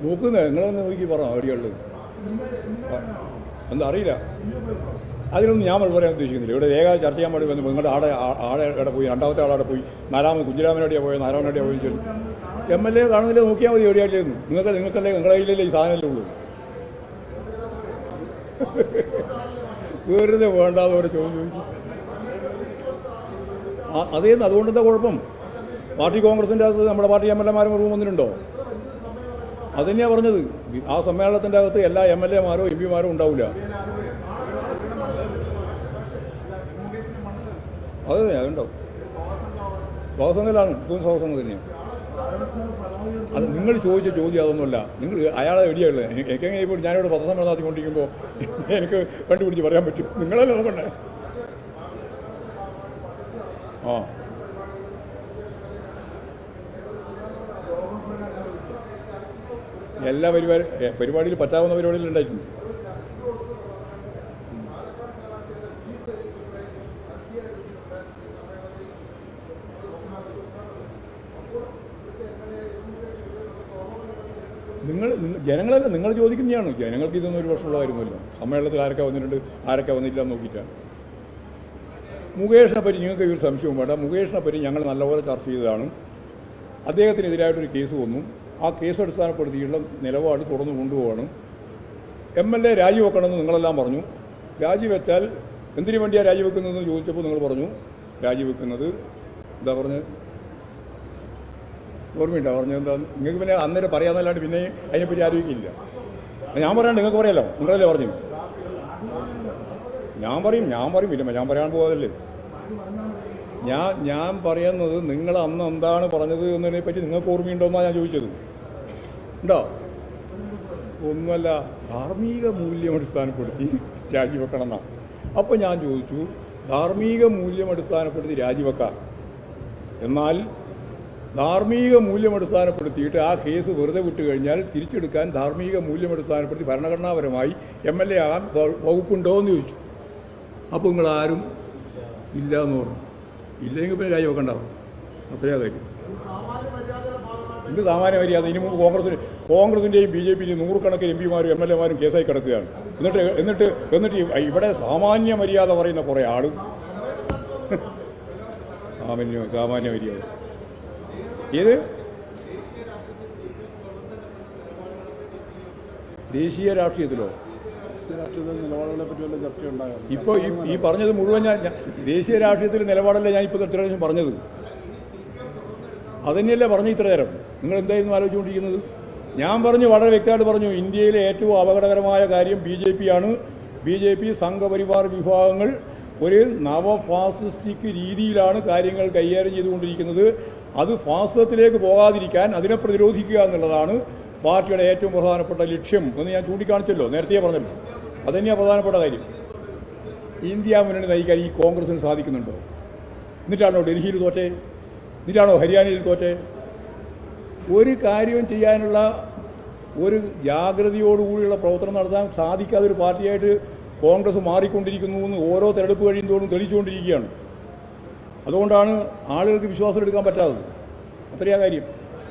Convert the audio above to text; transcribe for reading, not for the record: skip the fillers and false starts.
നോക്കുന്നത് നിങ്ങളൊന്ന് നോക്കി പറഞ്ഞോ അവിടെയുള്ളത് എന്താ അറിയില്ല. അതിനൊന്നും ഞാൻ പറയാൻ ഉദ്ദേശിക്കുന്നില്ല. ഇവിടെ രേഖ ചർച്ച ചെയ്യാൻ വേണ്ടി വന്നു നിങ്ങളുടെ ആടെ പോയി, രണ്ടാമത്തെ ആളവിടെ പോയി, നാലാമത് കുഞ്ഞിരാമനോടെയാണ് പോയത്, നാരായണോടെയാണ് പോയി ചൊല്ലി MLA കാണുന്നില്ല, നോക്കിയാൽ മതി എവിടെയായിരുന്നു. നിങ്ങൾക്കല്ലേ നിങ്ങളുടെ കയ്യിലല്ലേ ഈ സാധനമല്ലേ ഉള്ളൂ. വെറുതെ വേണ്ടാതെ അവരെ ചോദിക്കും. അതേന്ന് അതുകൊണ്ടെന്താ കുഴപ്പം? പാർട്ടി കോൺഗ്രസിൻ്റെ അകത്ത് നമ്മുടെ പാർട്ടി MLA-മാരും റൂം വന്നിട്ടുണ്ടോ? അത് തന്നെയാണ് പറഞ്ഞത്. ആ സമ്മേളനത്തിൻ്റെ അകത്ത് എല്ലാ MLA-മാരോ MP-മാരോ ഉണ്ടാവില്ല. അത് അതുണ്ടാവും. സ്വാസംഗലാണ്, ഇപ്പം സ്വാസംഗം തന്നെയാണ്. അത് നിങ്ങൾ ചോദിച്ച ചോദ്യം അതൊന്നുമല്ല. നിങ്ങൾ അയാളെ എവിടെയുള്ളത് എനിക്കെങ്ങനെ ഇപ്പോൾ ഞാനിവിടെ പത്രസമ്മേളനം നടത്തിക്കൊണ്ടിരിക്കുമ്പോൾ എനിക്ക് കണ്ടുപിടിച്ച് പറയാൻ പറ്റും. നിങ്ങളല്ലേ നോക്കണ്ടേ? ആ എല്ലാ പരിപാടിയിൽ പറ്റാവുന്ന പരിപാടിയിൽ ഉണ്ടായിട്ടുണ്ട്. ജനങ്ങളല്ല, നിങ്ങൾ ചോദിക്കുന്നതാണ്. ജനങ്ങൾക്ക് ഇതൊന്നും ഒരു പ്രശ്നമുള്ള കാര്യമൊന്നുമില്ല. സമ്മേളനത്തിൽ ആരൊക്കെ വന്നിട്ടുണ്ട്, ആരൊക്കെ വന്നില്ല എന്ന് നോക്കിയിട്ടാണ്. മുകേഷിനെ പറ്റി നിങ്ങൾക്ക് ഒരു സംശയവും വേണ്ട. മുകേഷിനെ പറ്റി ഞങ്ങൾ നല്ലപോലെ ചർച്ച ചെയ്തതാണ്. അദ്ദേഹത്തിനെതിരായിട്ടൊരു കേസ് വന്നു. ആ കേസ് അടിസ്ഥാനപ്പെടുത്തിയുള്ള നിലപാട് തുറന്നു കൊണ്ടുപോകണം. MLA രാജിവെക്കണമെന്ന് നിങ്ങളെല്ലാം പറഞ്ഞു. രാജിവെച്ചാൽ എന്തിനു വേണ്ടിയാണ് രാജിവെക്കുന്നതെന്ന് ചോദിച്ചപ്പോൾ നിങ്ങൾ പറഞ്ഞു രാജിവെക്കുന്നത് എന്താ പറഞ്ഞത്? ഓർമ്മയുണ്ടോ പറഞ്ഞത്? എന്താ നിങ്ങൾക്ക് പിന്നെ അന്നേരം പറയാമെന്നല്ലാണ്ട് പിന്നെ അതിനെപ്പറ്റി ആലോചിക്കില്ല. ഞാൻ പറയാണ്ട് നിങ്ങൾക്ക് പറയാമല്ലോ, നിങ്ങളല്ലേ പറഞ്ഞു. ഞാൻ പറയും ഇല്ല, ഞാൻ പറയാൻ പോകാതല്ലേ. ഞാൻ പറയുന്നത് നിങ്ങൾ അന്ന് എന്താണ് പറഞ്ഞത് എന്നതിനെ പറ്റി നിങ്ങൾക്ക് ഓർമ്മയുണ്ടോന്നാണ് ഞാൻ ചോദിച്ചത്. ഉണ്ടോ? ഒന്നുമല്ല, ധാർമ്മിക മൂല്യം അടിസ്ഥാനപ്പെടുത്തി രാജിവെക്കണം എന്നാണ്. അപ്പോൾ ഞാൻ ചോദിച്ചു, ധാർമ്മിക മൂല്യം അടിസ്ഥാനപ്പെടുത്തി രാജിവെക്കാം, എന്നാൽ ധാർമ്മിക മൂല്യം അടിസ്ഥാനപ്പെടുത്തിയിട്ട് ആ കേസ് വെറുതെ വിട്ടു കഴിഞ്ഞാൽ തിരിച്ചെടുക്കാൻ ധാർമ്മിക മൂല്യം അടിസ്ഥാനപ്പെടുത്തി ഭരണഘടനാപരമായി MLA ആകാൻ വകുപ്പുണ്ടോ എന്ന് ചോദിച്ചു. അപ്പോൾ നിങ്ങളാരും ഇല്ല എന്ന് പറഞ്ഞു. ഇല്ലെങ്കിൽ പിന്നെ രാജിവെക്കണ്ടാവും. അത്രയാ കാര്യം. എന്ത് സാമാന്യ മര്യാദ? ഇനി മുമ്പ് കോൺഗ്രസിൻ്റെയും BJPയുടെയും നൂറുകണക്കിന് MP-മാരും MLA-മാരും കേസായി കിടക്കുകയാണ്. എന്നിട്ട് ഇവിടെ സാമാന്യ മര്യാദ പറയുന്ന കുറേ ആളും സാമാന്യ മര്യാദ ഏത് ദേശീയ രാഷ്ട്രീയത്തിലോ ഇപ്പോൾ ഈ പറഞ്ഞത് മുഴുവൻ ഞാൻ ദേശീയ രാഷ്ട്രീയത്തിൽ നിലപാടല്ല ഞാൻ ഇപ്പോൾ ഇത്ര നേരം പറഞ്ഞത്. അതന്നെയല്ലേ പറഞ്ഞു ഇത്ര നേരം. നിങ്ങൾ എന്തായിരുന്നു ആലോചിച്ചുകൊണ്ടിരിക്കുന്നത്? ഞാൻ പറഞ്ഞു, വളരെ വ്യക്തമായിട്ട് പറഞ്ഞു, ഇന്ത്യയിലെ ഏറ്റവും അപകടകരമായ കാര്യം BJP-യാണ്. BJP സംഘപരിവാർ വിഭാഗങ്ങൾ ഒരു നവഫാസിസ്റ്റിക് രീതിയിലാണ് കാര്യങ്ങൾ കൈകാര്യം ചെയ്തുകൊണ്ടിരിക്കുന്നത്. അത് ഫാസിസത്തിലേക്ക് പോകാതിരിക്കാൻ അതിനെ പ്രതിരോധിക്കുക എന്നുള്ളതാണ് പാർട്ടിയുടെ ഏറ്റവും പ്രധാനപ്പെട്ട ലക്ഷ്യം എന്ന് ഞാൻ ചൂണ്ടിക്കാണിച്ചല്ലോ, നേരത്തെ പറഞ്ഞല്ലോ. അതുതന്നെയാണ് പ്രധാനപ്പെട്ട കാര്യം. ഇന്ത്യ മുന്നണി നയിക്കാൻ ഈ കോൺഗ്രസിന് സാധിക്കുന്നുണ്ടോ? എന്നിട്ടാണോ ഡൽഹിയിൽ തോറ്റേ? എന്നിട്ടാണോ ഹരിയാനയിൽ തോറ്റേ? ഒരു കാര്യവും ചെയ്യാനുള്ള ഒരു ജാഗ്രതയോടുകൂടിയുള്ള പ്രവർത്തനം നടത്താൻ സാധിക്കാതെ ഒരു പാർട്ടിയായിട്ട് കോൺഗ്രസ് മാറിക്കൊണ്ടിരിക്കുന്നു എന്ന് ഓരോ തെരഞ്ഞെടുപ്പ് കഴിയുന്നതോടും തെളിയിച്ചുകൊണ്ടിരിക്കുകയാണ്. അതുകൊണ്ടാണ് ആളുകൾക്ക് വിശ്വാസം എടുക്കാൻ പറ്റാത്തത്. അത്രയാ കാര്യം.